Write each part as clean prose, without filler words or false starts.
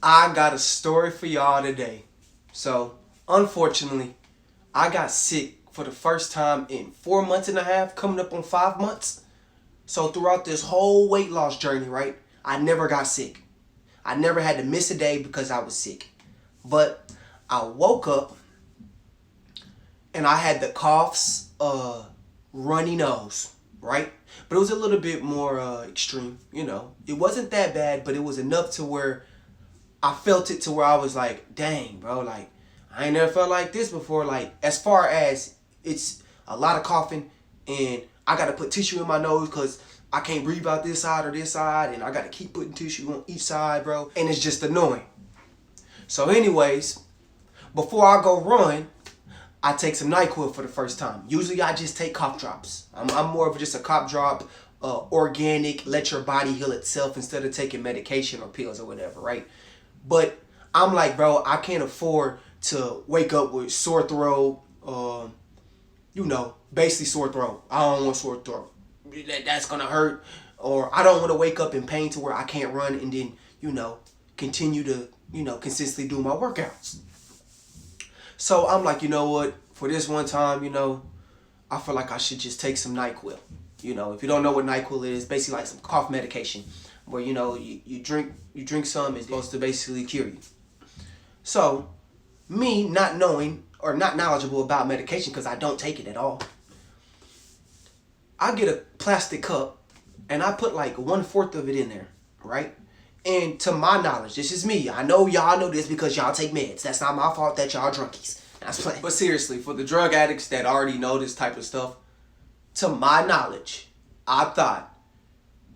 I got a story for y'all today. So, unfortunately, I got sick for the first time in 4 months and a half, coming up on 5 months. So, throughout this whole weight loss journey, right, I never got sick. I never had to miss a day because I was sick. But I woke up and I had the coughs, runny nose, right? But it was a little bit more extreme, you know. It wasn't that bad, but it was enough to where I felt it to where I was like, dang, bro, like, I ain't never felt like this before. Like, as far as it's a lot of coughing and I got to put tissue in my nose because I can't breathe out this side or this side, and I got to keep putting tissue on each side, bro. And it's just annoying. So anyways, before I go run, I take some NYQUIL for the first time. Usually I just take cough drops. I'm more of just a cough drop, organic, let your body heal itself instead of taking medication or pills or whatever, right? But I'm like, bro, I can't afford to wake up with sore throat, basically sore throat. I don't want sore throat. That's going to hurt. Or I don't want to wake up in pain to where I can't run and then, continue to, consistently do my workouts. So I'm like, you know what? For this one time, I feel like I should just take some NYQUIL. If you don't know what NYQUIL is, basically like some cough medication where, you drink some, it's supposed to basically cure you. So me not knowing or not knowledgeable about medication because I don't take it at all, I get a plastic cup and I put like 1/4 of it in there, right? And to my knowledge, this is me. I know y'all know this because y'all take meds. That's not my fault that y'all drunkies. That's playing. But seriously, for the drug addicts that already know this type of stuff, to my knowledge, I thought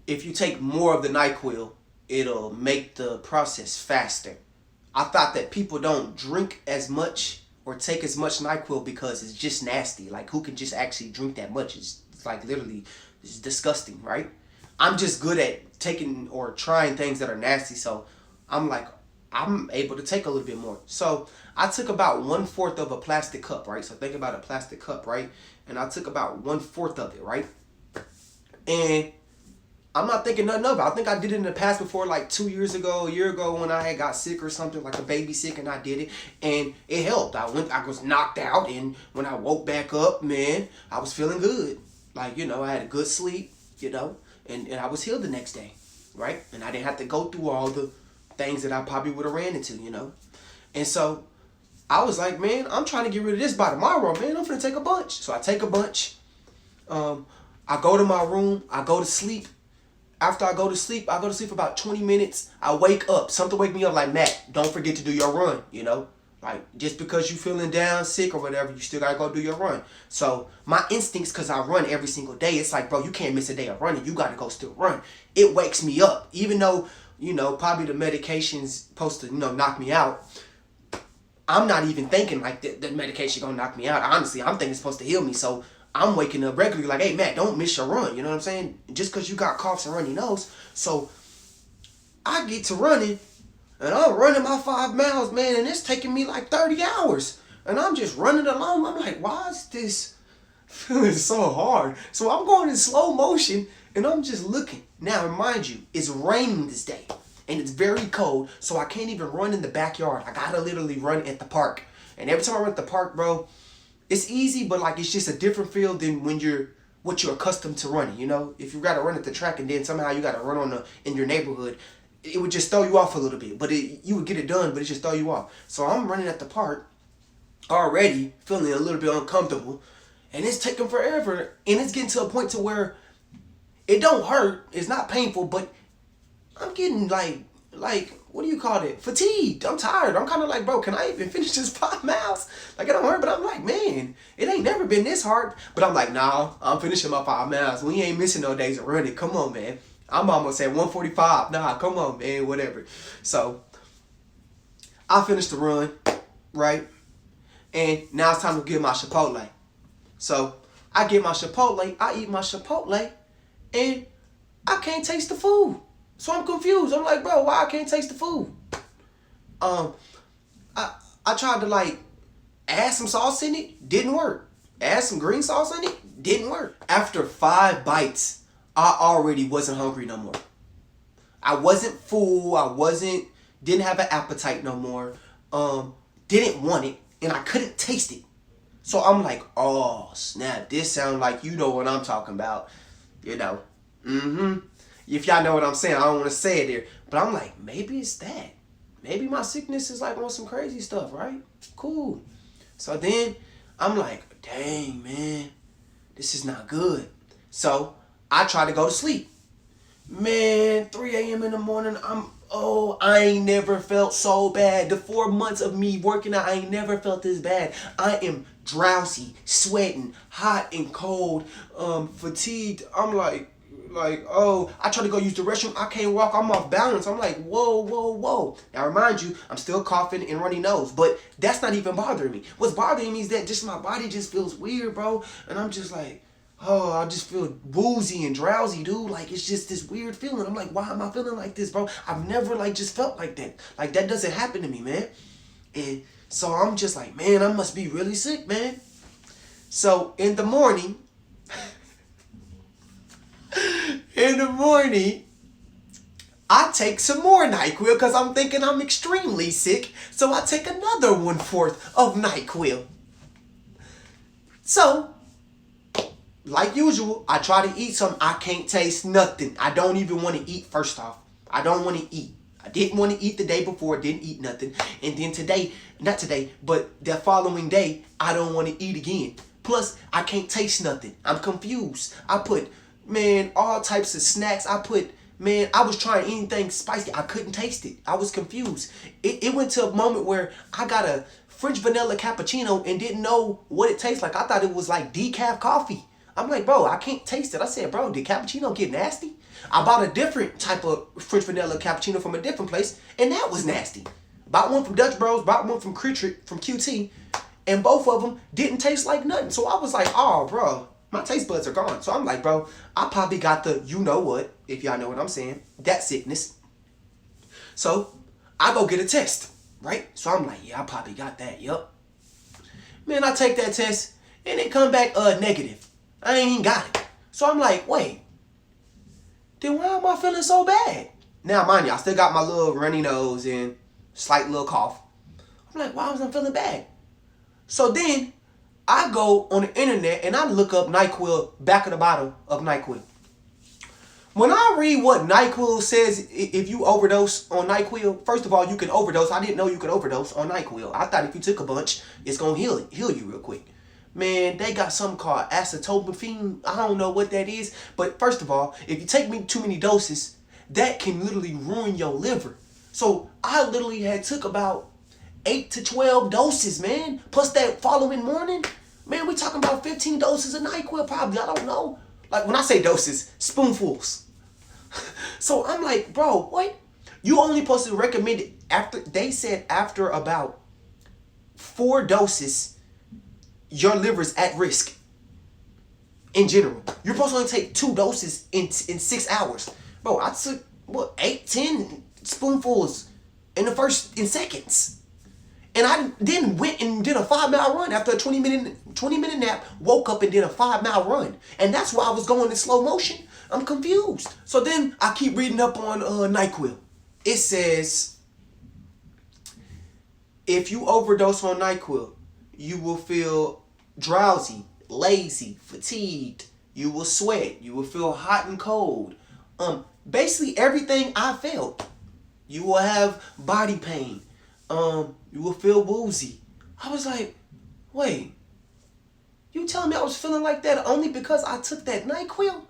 if you take more of the NYQUIL, it'll make the process faster. I thought that people don't drink as much or take as much NYQUIL because it's just nasty. Like, who can just actually drink that much? It's like literally, it's disgusting, right? I'm just good at taking or trying things that are nasty, so I'm like, I'm able to take a little bit more. So I took about 1/4 of a plastic cup, right? So think about a plastic cup, right? And I took about 1/4 of it, right? And I'm not thinking nothing of it. I think I did it in the past before, like 2 years ago, a year ago, when I had got sick or something, like a baby sick, and I did it, and it helped. I was knocked out, and when I woke back up, man, I was feeling good. Like, I had a good sleep, and I was healed the next day, right? And I didn't have to go through all the things that I probably would have ran into, And so I was like, man, I'm trying to get rid of this by tomorrow, man. I'm finna take a bunch. So I take a bunch. I go to my room. I go to sleep. After I go to sleep for about 20 minutes. I wake up. Something wake me up like, Matt, don't forget to do your run, Like, just because you feeling down, sick or whatever, you still gotta go do your run. So my instincts, because I run every single day, it's like, bro, you can't miss a day of running. You gotta go still run. It wakes me up. Even though, probably the medication's supposed to, knock me out. I'm not even thinking like the medication gonna knock me out. Honestly, I'm thinking it's supposed to heal me. So I'm waking up regularly like, hey, Matt, don't miss your run. You know what I'm saying? Just because you got coughs and runny nose. So I get to running. And I'm running my 5 miles, man, and it's taking me like 30 hours. And I'm just running along. I'm like, why is this feeling so hard? So I'm going in slow motion, and I'm just looking. Now, mind you, it's raining this day, and it's very cold, so I can't even run in the backyard. I gotta literally run at the park. And every time I run at the park, bro, it's easy, but like it's just a different feel than when what you're accustomed to running, If you gotta run at the track and then somehow you gotta run in your neighborhood, it would just throw you off a little bit. But you would get it done, but it just throw you off. So I'm running at the park already, feeling a little bit uncomfortable. And it's taking forever. And it's getting to a point to where it don't hurt. It's not painful, but I'm getting like what do you call it? Fatigued. I'm tired. I'm kind of like, bro, can I even finish this 5 miles? Like, it don't hurt, but I'm like, man, it ain't never been this hard. But I'm like, nah, I'm finishing my 5 miles. We ain't missing no days of running. Come on, man. I'm almost at 145. Nah, come on, man, whatever. So I finished the run, right? And now it's time to get my Chipotle. So I get my Chipotle, I eat my Chipotle, and I can't taste the food. So I'm confused. I'm like, bro, why I can't taste the food? I tried to like add some sauce in it, didn't work. Add some green sauce in it, didn't work. After 5 bites, I already wasn't hungry no more. I wasn't full. I wasn't, didn't have an appetite no more, didn't want it, and I couldn't taste it. So I'm like, oh snap, this sound like you know what I'm talking about, you know. If y'all know what I'm saying, I don't want to say it there, but I'm like, maybe it's that. Maybe my sickness is like on some crazy stuff, right? Cool. So then I'm like, dang man, this is not good. So I try to go to sleep. Man, 3 a.m. in the morning, I ain't never felt so bad. The 4 months of me working out, I ain't never felt this bad. I am drowsy, sweating, hot and cold, fatigued. I'm like, oh, I try to go use the restroom. I can't walk. I'm off balance. I'm like, whoa, whoa, whoa. Now, remind you, I'm still coughing and runny nose, but that's not even bothering me. What's bothering me is that just my body just feels weird, bro. And I'm just like, oh, I just feel woozy and drowsy, dude. Like, it's just this weird feeling. I'm like, why am I feeling like this, bro? I've never, like, just felt like that. Like, that doesn't happen to me, man. And so I'm just like, man, I must be really sick, man. So, in the morning, I take some more NyQuil because I'm thinking I'm extremely sick. So, I take another 1/4 of NyQuil. So, like usual, I try to eat something. I can't taste nothing. I don't even want to eat, first off. I don't want to eat. I didn't want to eat the day before, didn't eat nothing. And then today, not today, but the following day, I don't want to eat again. Plus, I can't taste nothing. I'm confused. I put, man, all types of snacks. I was trying anything spicy. I couldn't taste it. I was confused. It went to a moment where I got a French vanilla cappuccino and didn't know what it tastes like. I thought it was like decaf coffee. I'm like, bro, I can't taste it. I said, bro, did cappuccino get nasty? I bought a different type of French vanilla cappuccino from a different place, and that was nasty. Bought one from Dutch Bros, bought one from QT, and both of them didn't taste like nothing. So I was like, oh, bro, my taste buds are gone. So I'm like, bro, I probably got the you know what, if y'all know what I'm saying, that sickness. So I go get a test, right? So I'm like, yeah, I probably got that, yup. Man, I take that test, and it come back negative. I ain't even got it. So I'm like, wait, then why am I feeling so bad? Now, mind you, I still got my little runny nose and slight little cough. I'm like, why was I feeling bad? So then I go on the internet and I look up NyQuil, back of the bottle of NyQuil. When I read what NyQuil says, if you overdose on NyQuil, first of all, you can overdose. I didn't know you could overdose on NyQuil. I thought if you took a bunch, it's going to heal you real quick. Man, they got something called acetaminophen. I don't know what that is. But first of all, if you take too many doses, that can literally ruin your liver. So I literally had took about 8 to 12 doses, man. Plus that following morning, man, we talking about 15 doses of NyQuil probably. I don't know. Like when I say doses, spoonfuls. So I'm like, bro, what? You only supposed to recommend it after, they said after about 4 doses, your liver's at risk. In general, you're supposed to only take 2 doses in 6 hours. Bro, I took, 8-10 spoonfuls in seconds. And I then went and did a 5-mile run after a 20-minute nap, woke up and did a 5-mile run. And that's why I was going in slow motion. I'm confused. So then I keep reading up on NyQuil. It says, if you overdose on NyQuil, you will feel drowsy, lazy, fatigued. You will sweat. You will feel hot and cold. Basically everything I felt. You will have body pain. You will feel woozy. I was like, wait, you telling me I was feeling like that only because I took that NyQuil?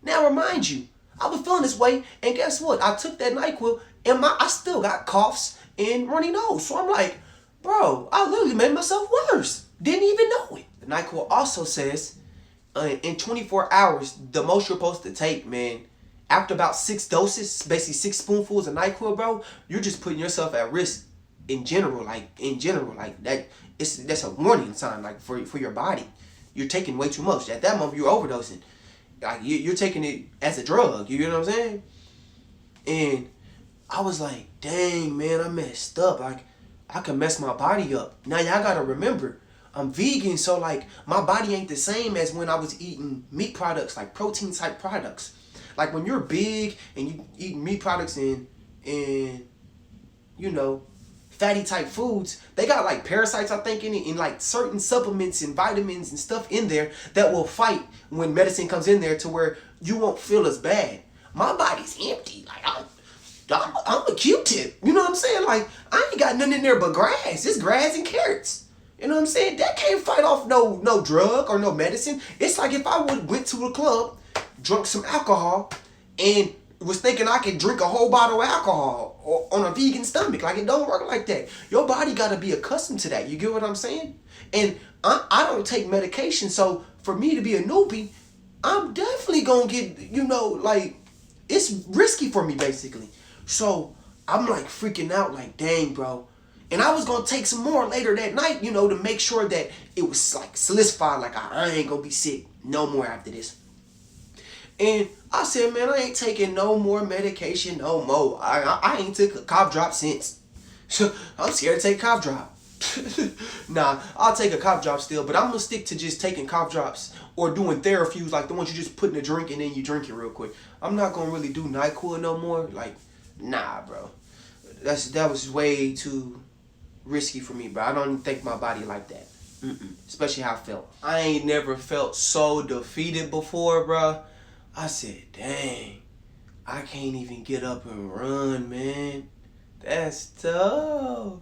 Now remind you, I was feeling this way, and guess what? I took that NyQuil, and I still got coughs and runny nose. So I'm like, bro, I literally made myself worse. Didn't even know it. The NyQuil also says, in 24 hours, the most you're supposed to take, man, after about 6 doses, basically 6 spoonfuls of NyQuil, bro, you're just putting yourself at risk in general, like that. That's a warning sign, like for your body. You're taking way too much. At that moment, you're overdosing. Like you're taking it as a drug. You know what I'm saying? And I was like, dang, man, I messed up. Like I can mess my body up. Now y'all gotta remember, I'm vegan, so like my body ain't the same as when I was eating meat products, like protein type products. Like when you're big and you eat meat products and you know, fatty type foods, they got like parasites, I think, in it, and like certain supplements and vitamins and stuff in there that will fight when medicine comes in there to where you won't feel as bad. My body's empty. Like I'm a Q-tip. You know what I'm saying? Like I ain't got nothing in there but grass. It's grass and carrots. You know what I'm saying? That can't fight off no drug or no medicine. It's like if I went to a club, drunk some alcohol, and was thinking I could drink a whole bottle of alcohol or on a vegan stomach. Like, it don't work like that. Your body got to be accustomed to that. You get what I'm saying? And I don't take medication, so for me to be a newbie, I'm definitely going to get, you know, like, it's risky for me, basically. So I'm like freaking out, like, dang, bro. And I was going to take some more later that night, you know, to make sure that it was like solidified, like I ain't going to be sick no more after this. And I said, man, I ain't taking no more medication no more. I ain't took a cough drop since. So I'm scared to take cough drop. Nah, I'll take a cough drop still, but I'm going to stick to just taking cough drops or doing Therafuse, like the ones you just put in a drink and then you drink it real quick. I'm not going to really do NYQUIL no more. Like, nah, bro. That was way too risky for me, bro. I don't think my body like that. Especially how I felt. I ain't never felt so defeated before, bro. I said, dang, I can't even get up and run, man. That's tough.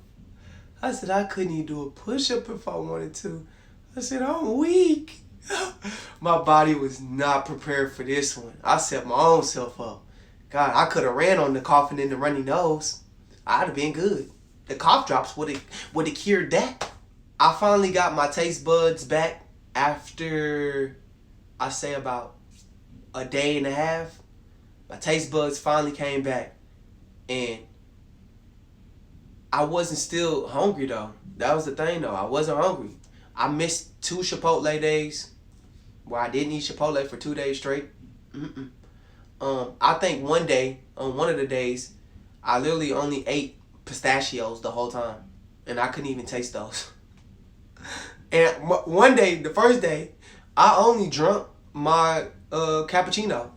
I said, I couldn't even do a push-up if I wanted to. I said, I'm weak. My body was not prepared for this one. I set my own self up. God, I could have ran on the coughing and the runny nose. I'd have been good. The cough drops would have cured that. I finally got my taste buds back after, I say, about a day and a half. My taste buds finally came back, and I wasn't still hungry though. That was the thing though. I wasn't hungry. I missed 2 Chipotle days where I didn't eat Chipotle for 2 days straight. I think one day, on one of the days, I literally only ate pistachios the whole time, and I couldn't even taste those. And one day, the first day, I only drank my cappuccino.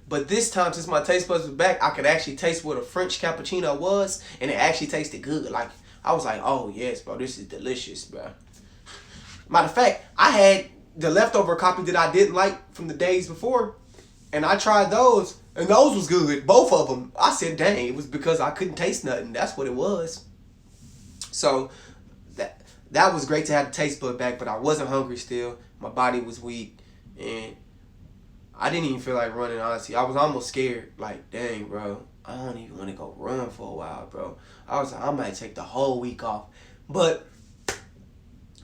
But this time, since my taste buds was back, I could actually taste what a French cappuccino was, and it actually tasted good. Like, I was like, oh yes, bro, this is delicious, bro. Matter of fact, I had the leftover copy that I didn't like from the days before, and I tried those, and those was good, both of them. I said, dang, it was because I couldn't taste nothing. That's what it was. So that was great to have the taste bud back, but I wasn't hungry still. My body was weak, and I didn't even feel like running, honestly. I was almost scared. Like, dang, bro, I don't even want to go run for a while, bro. I was like, I might take the whole week off. But,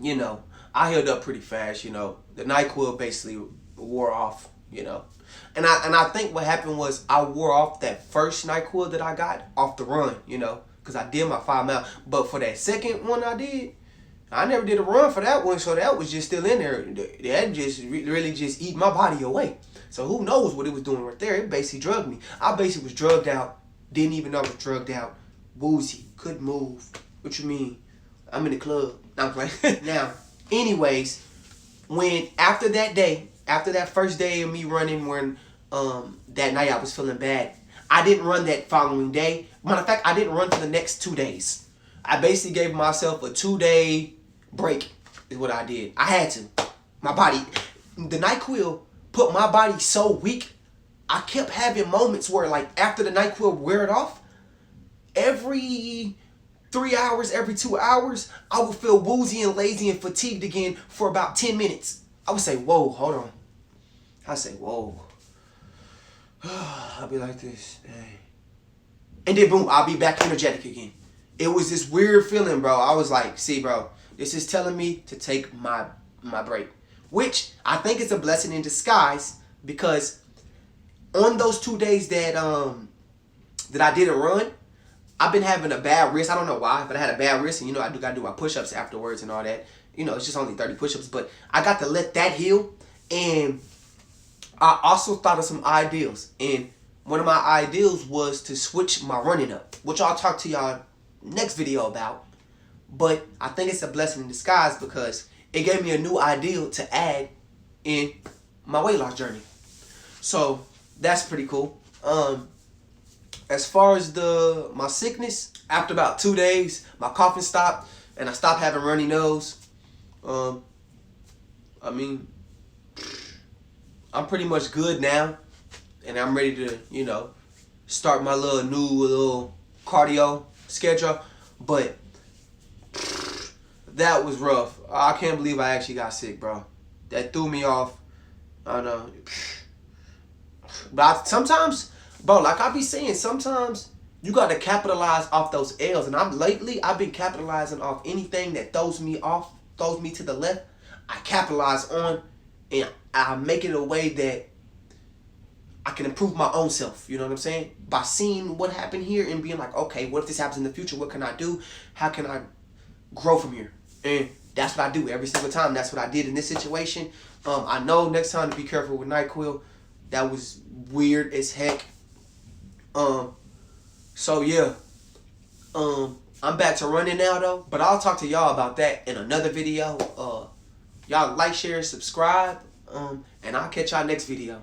you know, I healed up pretty fast, you know. The NYQUIL basically wore off, you know. And I think what happened was I wore off that first NYQUIL that I got off the run, you know, because I did my 5 mile. But for that second one I did, I never did a run for that one, so that was just still in there. That just really just eat my body away. So who knows what it was doing right there. It basically drugged me. I basically was drugged out. Didn't even know I was drugged out. Woozy. Couldn't move. What you mean? I'm in the club. I'm playing. Now, anyways, when after that day, after that first day of me running, when that night I was feeling bad, I didn't run that following day. Matter of fact, I didn't run for the next 2 days. I basically gave myself a 2-day break is what I did. I had to. My body, the NYQUIL put my body so weak, I kept having moments where, like, after the NYQUIL wear it off, every 3 hours, every 2 hours, I would feel woozy and lazy and fatigued again for about 10 minutes. I would say, whoa, hold on. I'd say, whoa. I'll be like this. Dang. And then boom, I'll be back energetic again. It was this weird feeling, bro. I was like, see, bro, this is telling me to take my break. Which I think is a blessing in disguise, because on those 2 days that I didn't run, I've been having a bad wrist. I don't know why, but I had a bad wrist, and you know I do gotta do my push-ups afterwards and all that. You know, it's just only 30 push-ups, but I got to let that heal. And I also thought of some ideals, and one of my ideals was to switch my running up, which I'll talk to y'all next video about. But I think it's a blessing in disguise, because it gave me a new ideal to add in my weight loss journey. So that's pretty cool. as far as my sickness, after about 2 days, my coughing stopped and I stopped having runny nose. I mean, I'm pretty much good now, and I'm ready to, you know, start my little cardio schedule. But that was rough. I can't believe I actually got sick, bro. That threw me off. I know. But sometimes, bro, like I be saying, sometimes you got to capitalize off those L's. And I've been capitalizing off anything that throws me to the left. I capitalize on, and I make it a way that I can improve my own self. You know what I'm saying? By seeing what happened here and being like, okay, what if this happens in the future? What can I do? How can I grow from here? And that's what I do every single time. That's what I did in this situation. I know next time to be careful with NYQUIL. That was weird as heck. So yeah. I'm back to running now though. But I'll talk to y'all about that in another video. Y'all like, share, subscribe. And I'll catch y'all next video.